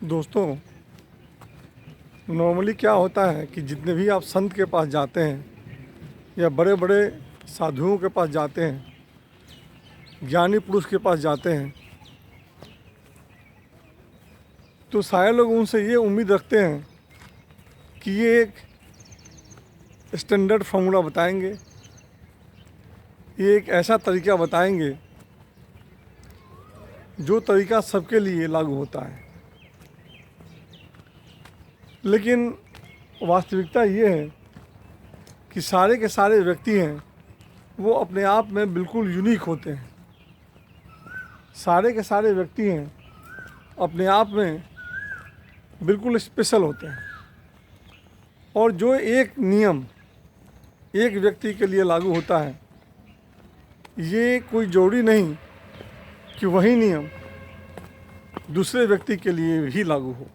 दोस्तों, नॉर्मली क्या होता है कि जितने भी आप संत के पास जाते हैं या बड़े बड़े साधुओं के पास जाते हैं, ज्ञानी पुरुष के पास जाते हैं, तो सारे लोग उनसे ये उम्मीद रखते हैं कि ये एक स्टैंडर्ड फार्मूला बताएंगे, ये एक ऐसा तरीका बताएंगे जो तरीका सबके लिए लागू होता है। लेकिन वास्तविकता ये है कि सारे के सारे व्यक्ति हैं वो अपने आप में बिल्कुल यूनिक होते हैं। सारे के सारे व्यक्ति हैं अपने आप में बिल्कुल स्पेशल होते हैं, और जो एक नियम एक व्यक्ति के लिए लागू होता है, ये कोई जरूरी नहीं कि वही नियम दूसरे व्यक्ति के लिए भी लागू हो।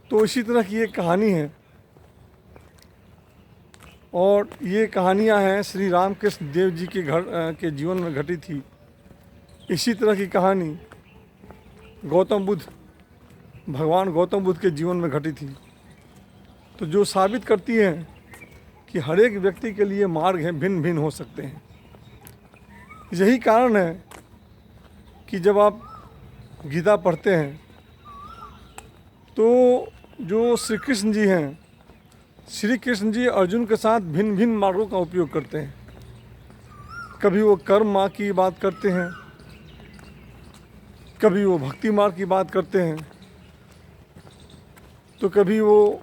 तो इसी तरह की एक कहानी है, और ये कहानियाँ हैं श्री रामकृष्ण देव जी के घर के जीवन में घटी थी। इसी तरह की कहानी भगवान गौतम बुद्ध के जीवन में घटी थी। तो जो साबित करती है कि हर एक व्यक्ति के लिए मार्ग हैं, भिन्न भिन्न हो सकते हैं। यही कारण है कि जब आप गीता पढ़ते हैं तो जो श्री कृष्ण जी हैं, श्री कृष्ण जी अर्जुन के साथ भिन्न भिन्न मार्गों का उपयोग करते हैं। कभी वो कर्म मार्ग की बात करते हैं, कभी वो भक्ति मार्ग की बात करते हैं, तो कभी वो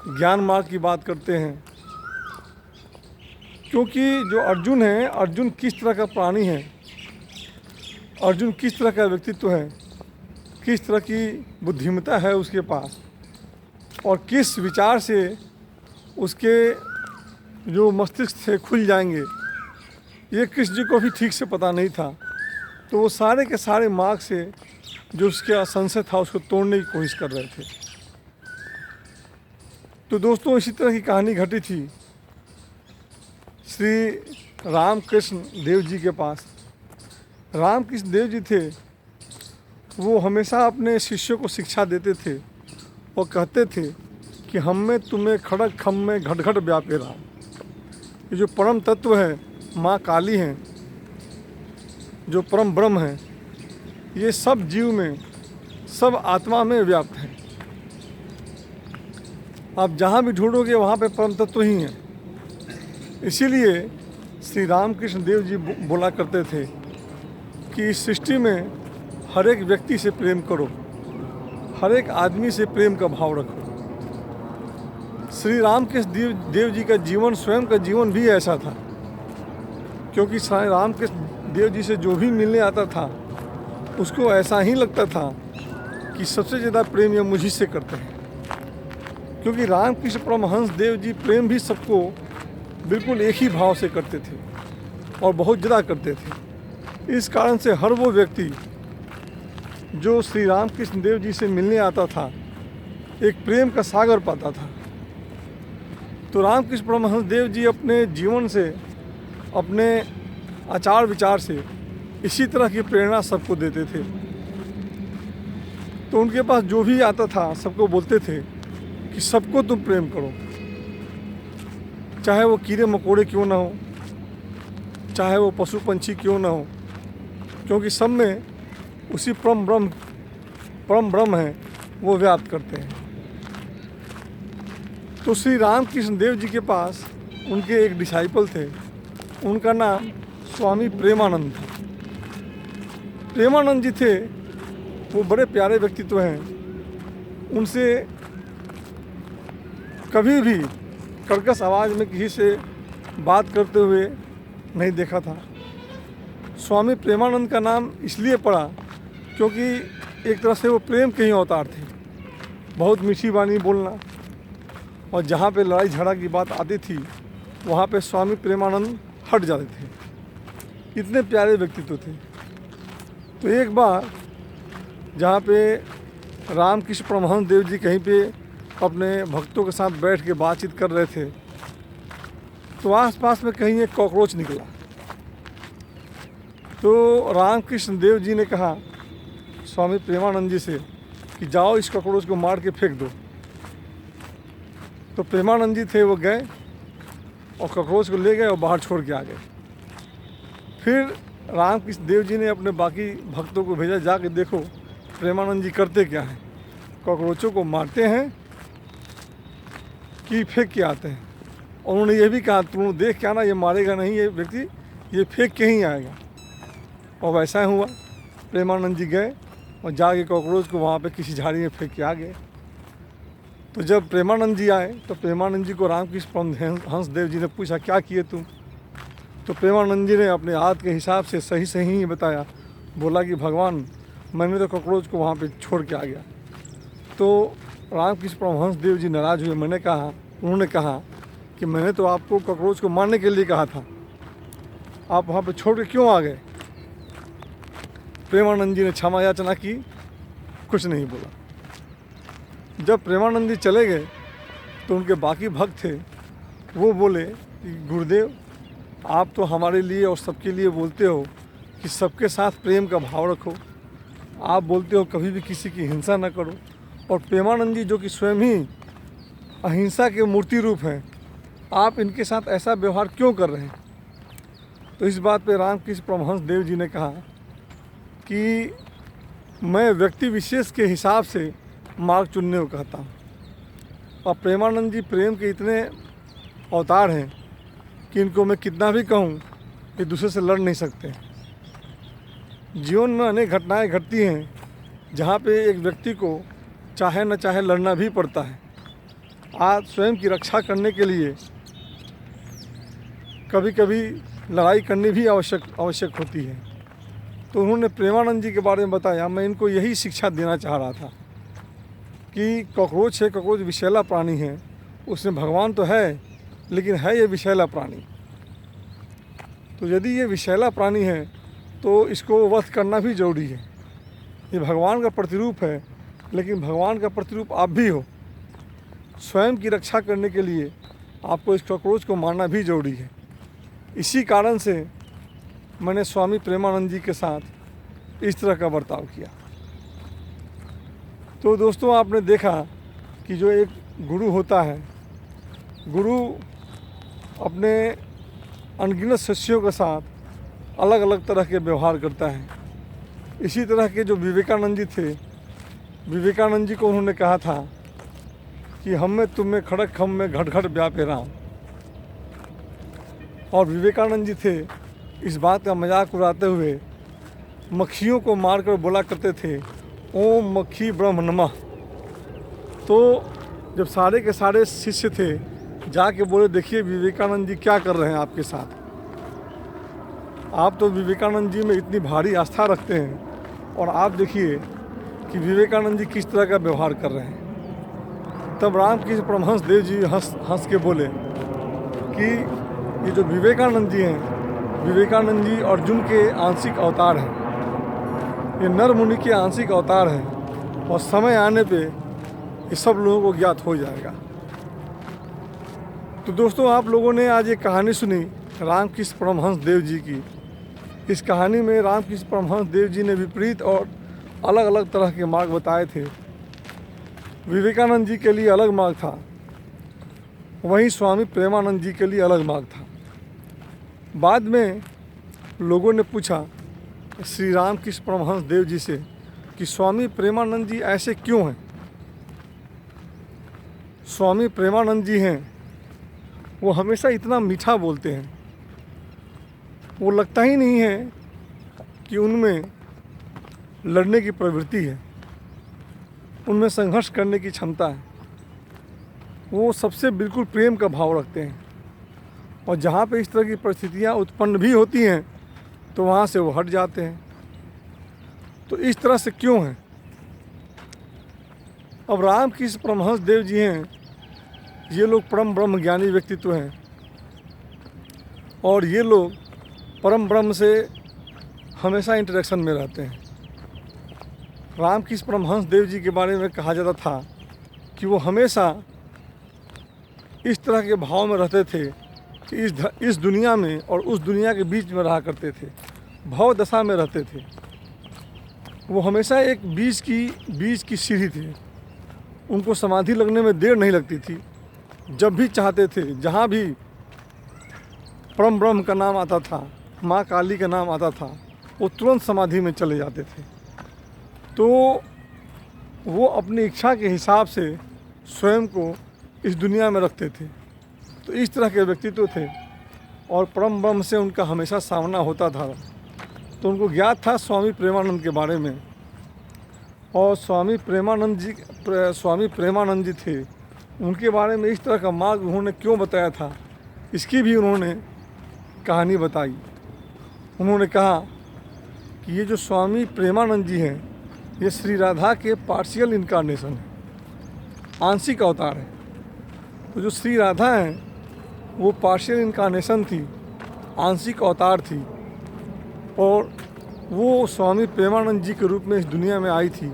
ज्ञान मार्ग की बात करते हैं। क्योंकि जो अर्जुन है, अर्जुन किस तरह का प्राणी है, अर्जुन किस तरह का व्यक्तित्व है, किस तरह की बुद्धिमत्ता है उसके पास, और किस विचार से उसके जो मस्तिष्क से खुल जाएंगे, ये कृष्ण जी को भी ठीक से पता नहीं था। तो वो सारे के सारे मार्ग से जो उसका संशय था उसको तोड़ने की कोशिश कर रहे थे। तो दोस्तों, इसी तरह की कहानी घटी थी श्री रामकृष्ण देव जी के पास। रामकृष्ण देव जी थे, वो हमेशा अपने शिष्यों को शिक्षा देते थे और कहते थे कि हम में तुम्हें खड़ग खम में घट घट व्यापे राम। ये जो परम तत्व है, माँ काली हैं, जो परम ब्रह्म है, ये सब जीव में, सब आत्मा में व्याप्त है। आप जहाँ भी ढूंढोगे वहाँ पे परम तत्व ही हैं। इसीलिए श्री रामकृष्ण देव जी बोला करते थे कि इस सृष्टि में हर एक व्यक्ति से प्रेम करो, हर एक आदमी से प्रेम का भाव रखो। श्री रामकृष्ण देव जी का जीवन, स्वयं का जीवन भी ऐसा था, क्योंकि श्री रामकृष्ण देव जी से जो भी मिलने आता था उसको ऐसा ही लगता था कि सबसे ज़्यादा प्रेम ये मुझी से करते हैं। क्योंकि रामकृष्ण परमहंस देव जी प्रेम भी सबको बिल्कुल एक ही भाव से करते थे और बहुत ज़्यादा करते थे। इस कारण से हर वो व्यक्ति जो श्री रामकृष्ण देव जी से मिलने आता था एक प्रेम का सागर पाता था। तो रामकृष्ण परमहंस देव जी अपने जीवन से, अपने आचार विचार से इसी तरह की प्रेरणा सबको देते थे। तो उनके पास जो भी आता था सबको बोलते थे कि सबको तुम प्रेम करो, चाहे वो कीड़े मकोड़े क्यों ना हो, चाहे वो पशु पंछी क्यों ना हो, क्योंकि सब में उसी परम ब्रह्म है वो व्याप्त करते हैं। तो श्री रामकृष्ण देव जी के पास उनके एक डिसाइपल थे, उनका नाम स्वामी प्रेमानंद था। प्रेमानंद जी थे, वो बड़े प्यारे व्यक्तित्व हैं। उनसे कभी भी कर्कश आवाज़ में किसी से बात करते हुए नहीं देखा था। स्वामी प्रेमानंद का नाम इसलिए पड़ा क्योंकि एक तरह से वो प्रेम के ही अवतार थे। बहुत मीठी वाणी बोलना, और जहाँ पे लड़ाई झगड़ा की बात आती थी वहाँ पे स्वामी प्रेमानंद हट जाते थे। इतने प्यारे व्यक्तित्व थे। तो एक बार जहाँ पे रामकृष्ण परमहंस देव जी कहीं पे अपने भक्तों के साथ बैठ के बातचीत कर रहे थे, तो आसपास में कहीं एक कॉकरोच निकला। तो रामकृष्ण देव जी ने कहा स्वामी प्रेमानंद जी से कि जाओ इस कॉकरोच को मार के फेंक दो। तो प्रेमानंद जी थे वो गए और कॉकरोच को ले गए और बाहर छोड़ के आ गए। फिर रामकृष्ण देव जी ने अपने बाकी भक्तों को भेजा, जाके देखो प्रेमानंद जी करते क्या हैं, कॉकरोचों को मारते हैं कि फेंक के आते हैं। और उन्होंने ये भी कहा तुम देख के आना, ये मारेगा नहीं ये व्यक्ति, ये फेंक के ही आएगा। और वैसा ही हुआ, प्रेमानंद जी गए और जाके कॉकरोच को वहाँ पे किसी झाड़ी में फेंक के आ गए। तो जब प्रेमानंद जी आए तो प्रेमानंद जी को रामकृष्ण परमहंस देव जी ने पूछा क्या किए तुम। तो प्रेमानंद जी ने अपने हाथ के हिसाब से सही सही ही बताया, बोला कि भगवान मैंने तो कॉकरोच को वहाँ पे छोड़ के आ गया। तो रामकृष्ण परमहंस देव जी नाराज़ हुए। उन्होंने कहा कि मैंने तो आपको कॉकरोच को मारने के लिए कहा था, आप वहाँ पे छोड़ के क्यों आ गए। प्रेमानंद जी ने क्षमा याचना की, कुछ नहीं बोला। जब प्रेमानंद जी चले गए तो उनके बाकी भक्त थे, वो बोले कि गुरुदेव आप तो हमारे लिए और सबके लिए बोलते हो कि सबके साथ प्रेम का भाव रखो, आप बोलते हो कभी भी किसी की हिंसा न करो, और प्रेमानंद जी जो कि स्वयं ही अहिंसा के मूर्ति रूप हैं, आप इनके साथ ऐसा व्यवहार क्यों कर रहे हैं। तो इस बात पे रामकृष्ण परमहंस देव जी ने कहा कि मैं व्यक्ति विशेष के हिसाब से मार्ग चुनने को कहता हूँ, और प्रेमानंद जी प्रेम के इतने अवतार हैं कि इनको मैं कितना भी कहूँ कि दूसरे से लड़ नहीं सकते। जीवन में अनेक घटनाएं घटती हैं जहाँ पे एक व्यक्ति को चाहे न चाहे लड़ना भी पड़ता है। आज स्वयं की रक्षा करने के लिए कभी कभी लड़ाई करनी भी आवश्यक होती है। तो उन्होंने प्रेमानंद जी के बारे में बताया। मैं इनको यही शिक्षा देना चाह रहा था कि कॉकरोच है, कॉकरोच विषैला प्राणी है, उसमें भगवान तो है लेकिन है ये विषैला प्राणी। तो यदि ये विषैला प्राणी है तो इसको वध करना भी जरूरी है। ये भगवान का प्रतिरूप है, लेकिन भगवान का प्रतिरूप आप भी हो। स्वयं की रक्षा करने के लिए आपको इस कॉकरोच को मारना भी जरूरी है। इसी कारण से मैंने स्वामी प्रेमानंद जी के साथ इस तरह का बर्ताव किया। तो दोस्तों आपने देखा कि जो एक गुरु होता है, गुरु अपने अनगिनत शिष्यों के साथ अलग अलग तरह के व्यवहार करता है। इसी तरह के जो विवेकानंद जी थे, विवेकानंद जी को उन्होंने कहा था कि हम में तुम में खड़क खम में घट घट व्यापे राम। और विवेकानंद जी थे इस बात का मजाक उड़ाते हुए मक्खियों को मारकर बोला करते थे ओम मक्खी ब्रह्म नमः। तो जब सारे के सारे शिष्य थे जाके बोले देखिए विवेकानंद जी क्या कर रहे हैं आपके साथ, आप तो विवेकानंद जी में इतनी भारी आस्था रखते हैं और आप देखिए कि विवेकानंद जी किस तरह का व्यवहार कर रहे हैं। तब रामकृष्ण परमहंस देव जी हंस के बोले कि ये जो विवेकानंद जी हैं, विवेकानंद जी अर्जुन के आंशिक अवतार हैं, ये नर मुनि के आंशिक अवतार हैं, और समय आने पे ये सब लोगों को ज्ञात हो जाएगा। तो दोस्तों आप लोगों ने आज एक कहानी सुनी रामकृष्ण परमहंस देव जी की। इस कहानी में रामकृष्ण परमहंस देव जी ने विपरीत और अलग अलग तरह के मार्ग बताए थे। विवेकानंद जी के लिए अलग मार्ग था, वहीं स्वामी प्रेमानंद जी के लिए अलग मार्ग था। बाद में लोगों ने पूछा श्री रामकृष्ण परमहंस देव जी से कि स्वामी प्रेमानंद जी ऐसे क्यों हैं। स्वामी प्रेमानंद जी हैं वो हमेशा इतना मीठा बोलते हैं, वो लगता ही नहीं है कि उनमें लड़ने की प्रवृत्ति है, उनमें संघर्ष करने की क्षमता है। वो सबसे बिल्कुल प्रेम का भाव रखते हैं, और जहाँ पे इस तरह की परिस्थितियाँ उत्पन्न भी होती हैं तो वहाँ से वो हट जाते हैं। तो इस तरह से क्यों है। अब रामकृष्ण परमहंस देव जी हैं, ये लोग परम ब्रह्म ज्ञानी व्यक्तित्व हैं, और ये लोग परम ब्रह्म से हमेशा इंटरेक्शन में रहते हैं। रामकृष्ण परमहंस देव जी के बारे में कहा जाता था कि वो हमेशा इस तरह के भाव में रहते थे कि इस दुनिया में और उस दुनिया के बीच में रहा करते थे, भाव दशा में रहते थे। वो हमेशा एक बीज की सीढ़ी थी। उनको समाधि लगने में देर नहीं लगती थी। जब भी चाहते थे, जहाँ भी परम ब्रह्म का नाम आता था, माँ काली का नाम आता था, वो तुरंत समाधि में चले जाते थे। तो वो अपनी इच्छा के हिसाब से स्वयं को इस दुनिया में रखते थे। तो इस तरह के व्यक्तित्व थे और परम ब्रह्म से उनका हमेशा सामना होता था। तो उनको ज्ञात था स्वामी प्रेमानंद के बारे में, और स्वामी प्रेमानंद जी थे, उनके बारे में इस तरह का मार्ग उन्होंने क्यों बताया था, इसकी भी उन्होंने कहानी बताई। उन्होंने कहा कि ये जो स्वामी प्रेमानंद जी हैं, ये श्री राधा के पार्शियल इनकारनेशन है, आंशिक अवतार है। तो जो श्री राधा हैं वो पार्शियल इनकारनेशन थी, आंशिक अवतार थी, और वो स्वामी प्रेमानंद जी के रूप में इस दुनिया में आई थी।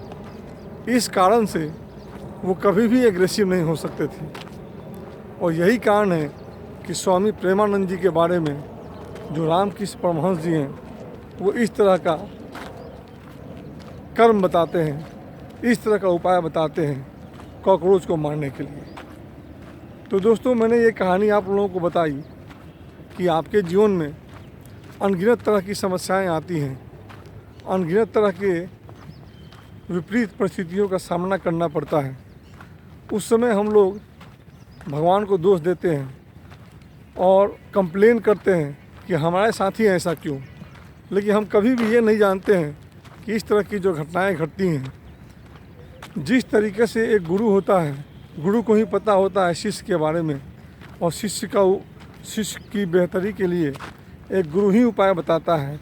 इस कारण से वो कभी भी एग्रेसिव नहीं हो सकते थे। और यही कारण है कि स्वामी प्रेमानंद जी के बारे में जो रामकृष्ण परमहंस जी हैं, वो इस तरह का कर्म बताते हैं, इस तरह का उपाय बताते हैं कॉकरोच को मारने के लिए। तो दोस्तों, मैंने ये कहानी आप लोगों को बताई कि आपके जीवन में अनगिनत तरह की समस्याएं आती हैं, अनगिनत तरह के विपरीत परिस्थितियों का सामना करना पड़ता है। उस समय हम लोग भगवान को दोष देते हैं और कंप्लेन करते हैं कि हमारे साथ ही ऐसा क्यों। लेकिन हम कभी भी ये नहीं जानते हैं कि इस तरह की जो घटनाएं घटती हैं, जिस तरीके से एक गुरु होता है, गुरु को ही पता होता है शिष्य के बारे में, और शिष्य की बेहतरी के लिए एक गुरु ही उपाय बताता है।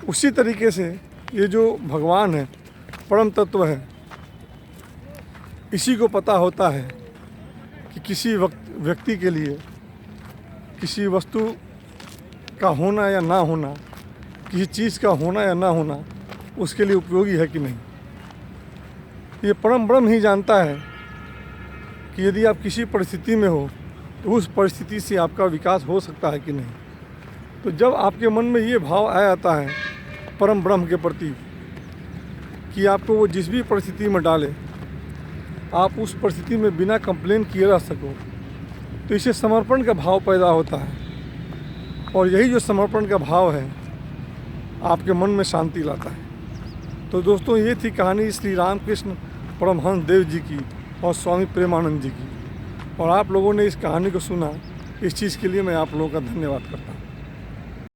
उसी तरीके से ये जो भगवान है, परम तत्व है, इसी को पता होता है कि किसी व्यक्ति के लिए किसी वस्तु का होना या ना होना, किसी चीज़ का होना या ना होना उसके लिए उपयोगी है कि नहीं। ये परम ब्रह्म ही जानता है कि यदि आप किसी परिस्थिति में हो तो उस परिस्थिति से आपका विकास हो सकता है कि नहीं। तो जब आपके मन में ये भाव आ जाता है परम ब्रह्म के प्रति कि आपको वो जिस भी परिस्थिति में डाले, आप उस परिस्थिति में बिना कंप्लेन किए रह सको, तो इससे समर्पण का भाव पैदा होता है। और यही जो समर्पण का भाव है आपके मन में शांति लाता है। तो दोस्तों, ये थी कहानी श्री रामकृष्ण परमहंस देव जी की और स्वामी प्रेमानंद जी की। और आप लोगों ने इस कहानी को सुना, इस चीज़ के लिए मैं आप लोगों का धन्यवाद करता हूँ।